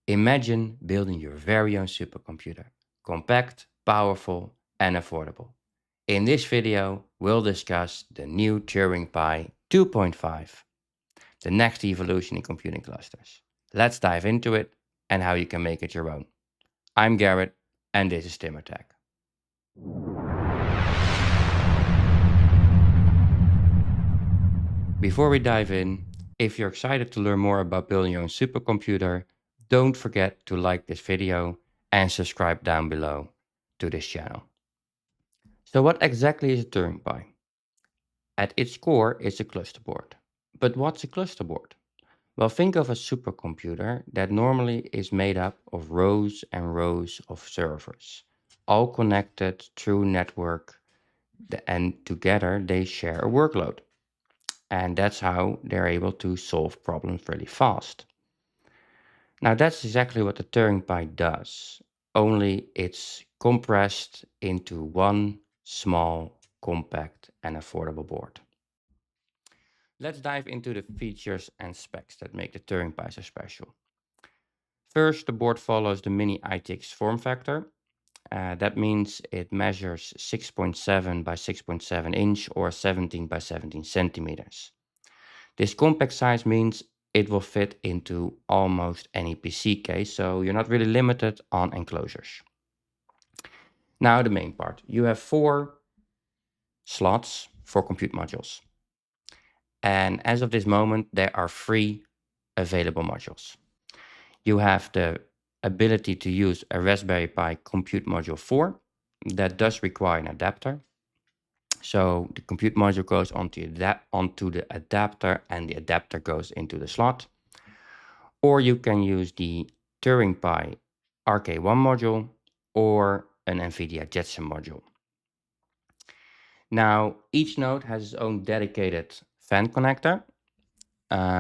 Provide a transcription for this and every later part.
Imagine building your very own supercomputer, compact, powerful, and affordable. In this video, we'll discuss the new Turing PI 2.5, the next evolution in computing clusters. Let's dive into it and how you can make it your own. I'm Garrett, and this is TimmerTech. Before we dive in, if you're excited to learn more about building your own supercomputer, don't forget to like this video and subscribe down below to this channel. So what exactly is a Turing PI? At its core, it's a cluster board. But what's a cluster board? Well, think of a supercomputer that normally is made up of rows and rows of servers, all connected through network, and together they share a workload. And that's how they're able to solve problems really fast. Now that's exactly what the Turing PI does, only it's compressed into one small, compact and affordable board. Let's dive into the features and specs that make the Turing PI so special. First, the board follows the mini ITX form factor. That means it measures 6.7 by 6.7 inch or 17 by 17 centimeters. This compact size means it will fit into almost any PC case, so you're not really limited on enclosures. Now the main part. You have 4 slots for compute modules. And as of this moment, there are 3 available modules. You have the ability to use a Raspberry Pi Compute Module 4 that does require an adapter. So the compute module goes onto the adapter and the adapter goes into the slot. Or you can use the Turing PI RK1 module or an NVIDIA Jetson module. Now, each node has its own dedicated fan connector.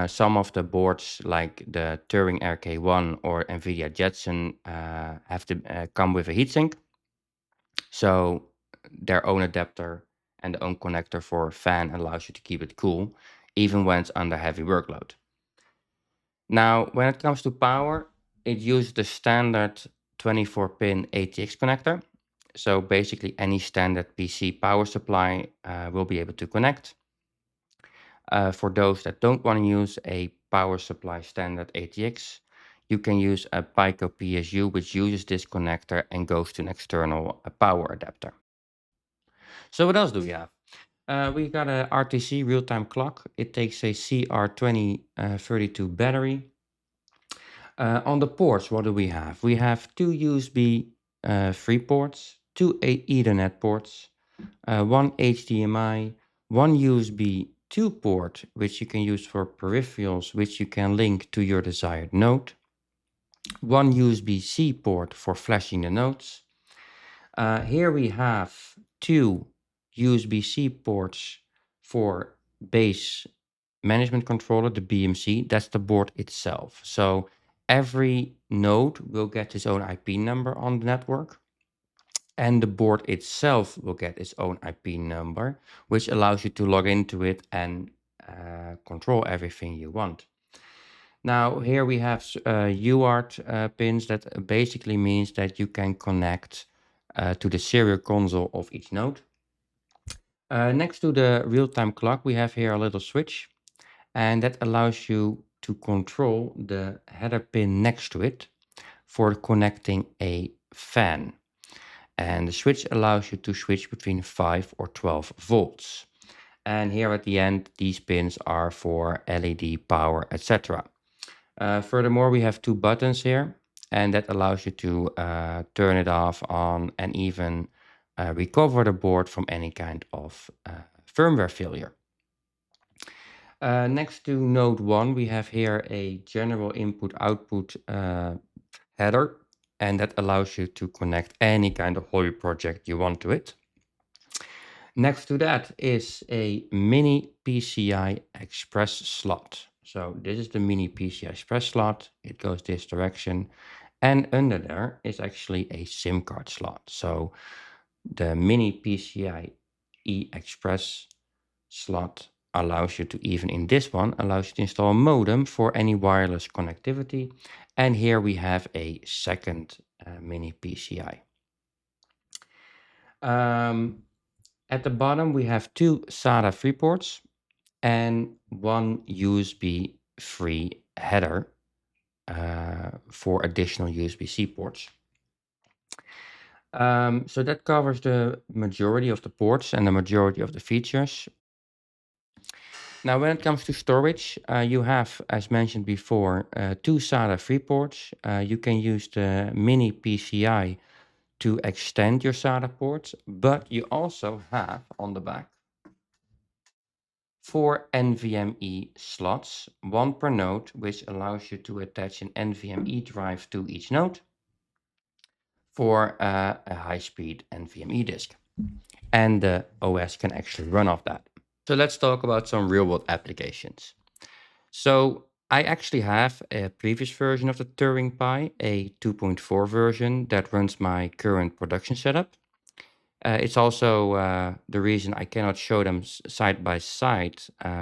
Some of the boards like the Turing RK1 or NVIDIA Jetson have to come with a heatsink. So their own adapter and their own connector for a fan allows you to keep it cool, even when it's under heavy workload. Now, when it comes to power, it uses the standard 24-pin ATX connector. So basically any standard PC power supply will be able to connect. For those that don't want to use a power supply standard ATX, you can use a Pico PSU, which uses this connector and goes to an external power adapter. So what else do we have? We got a RTC real-time clock. It takes a CR2032 battery. On the ports, what do we have? We have 2 USB 3 ports, 2 Ethernet ports, 1 HDMI, 1 USB 2 port, which you can use for peripherals, which you can link to your desired node, 1 USB-C port for flashing the nodes. Here we have 2 USB-C ports for base management controller, the BMC. That's the board itself. So every node will get its own IP number on the network, and the board itself will get its own IP number, which allows you to log into it and control everything you want. Now here we have UART pins. That basically means that you can connect to the serial console of each node. Next to the real-time clock, we have here a little switch, and that allows you to control the header pin next to it for connecting a fan. And the switch allows you to switch between 5 or 12 volts. And here at the end, these pins are for LED power, etc. Furthermore, we have 2 buttons here, and that allows you to turn it off, on, and even recover the board from any kind of firmware failure. Next to node 1, we have here a general input-output header, and that allows you to connect any kind of hobby project you want to it. Next to that is a mini PCI Express slot. So this is the mini PCI Express slot. It goes this direction. And under there is actually a SIM card slot. So the mini PCI Express slot allows you to, even in this one, allows you to install a modem for any wireless connectivity. And here we have a second mini PCI. At the bottom, we have two SATA 3 ports and one USB 3 header for additional USB-C ports. So that covers the majority of the ports and the majority of the features. Now, when it comes to storage, you have, as mentioned before, two SATA 3 ports. You can use the mini PCI to extend your SATA ports, but you also have on the back 4 NVMe slots, one per node, which allows you to attach an NVMe drive to each node for a high-speed NVMe disk. And the OS can actually run off that. So let's talk about some real-world applications. So I actually have a previous version of the Turing PI, a 2.4 version that runs my current production setup. It's also the reason I cannot show them side by side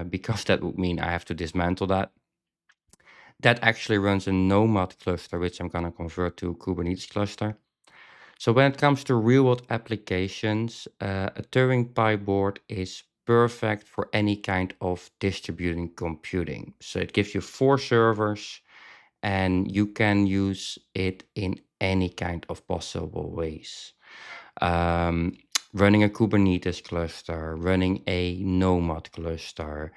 because that would mean I have to dismantle that. That actually runs a nomad cluster, which I'm going to convert to a kubernetes cluster. So when it comes to real-world applications, a Turing PI board is perfect for any kind of distributed computing. So it gives you 4 servers and you can use it in any kind of possible ways. Running a Kubernetes cluster, running a nomad cluster.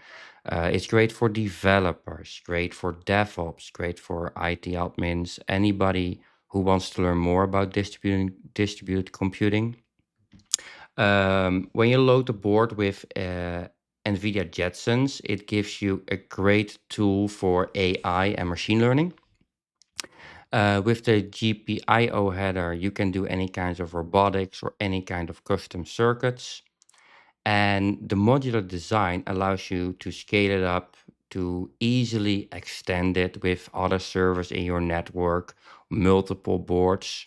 It's great for developers, great for DevOps, great for IT admins, anybody who wants to learn more about distributed computing. When you load the board with NVIDIA Jetsons, it gives you a great tool for AI and machine learning. With the GPIO header, you can do any kinds of robotics or any kind of custom circuits. And the modular design allows you to scale it up to easily extend it with other servers in your network, multiple boards.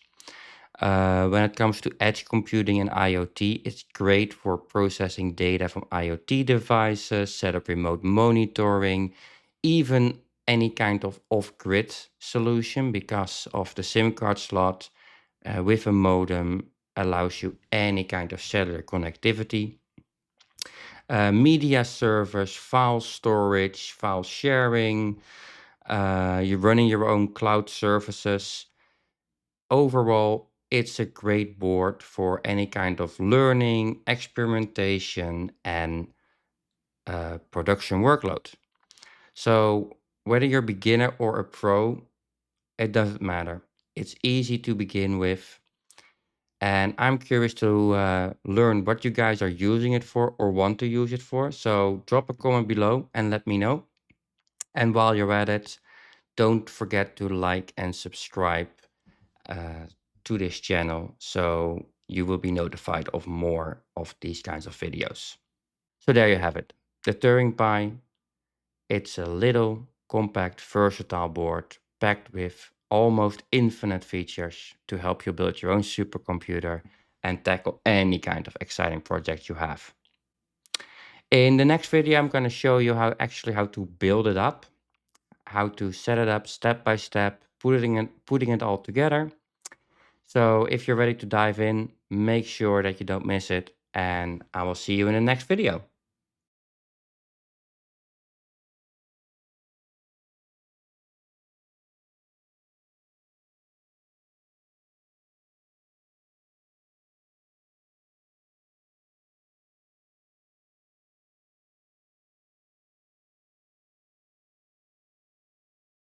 When it comes to edge computing and IoT, it's great for processing data from IoT devices, set up remote monitoring, even any kind of off-grid solution because of the SIM card slot with a modem allows you any kind of cellular connectivity. Media servers, file storage, file sharing, you're running your own cloud services. Overall, it's a great board for any kind of learning, experimentation, and production workload. So whether you're a beginner or a pro, it doesn't matter. It's easy to begin with. And I'm curious to learn what you guys are using it for or want to use it for. So drop a comment below and let me know. And while you're at it, don't forget to like and subscribe uh, to this channel so you will be notified of more of these kinds of videos. So there you have it. The Turing PI. It's a little, compact, versatile board packed with almost infinite features to help you build your own supercomputer and tackle any kind of exciting project you have. In the next video, I'm going to show you how to build it up, how to set it up step by step, putting it all together. So if you're ready to dive in, make sure that you don't miss it, and I will see you in the next video.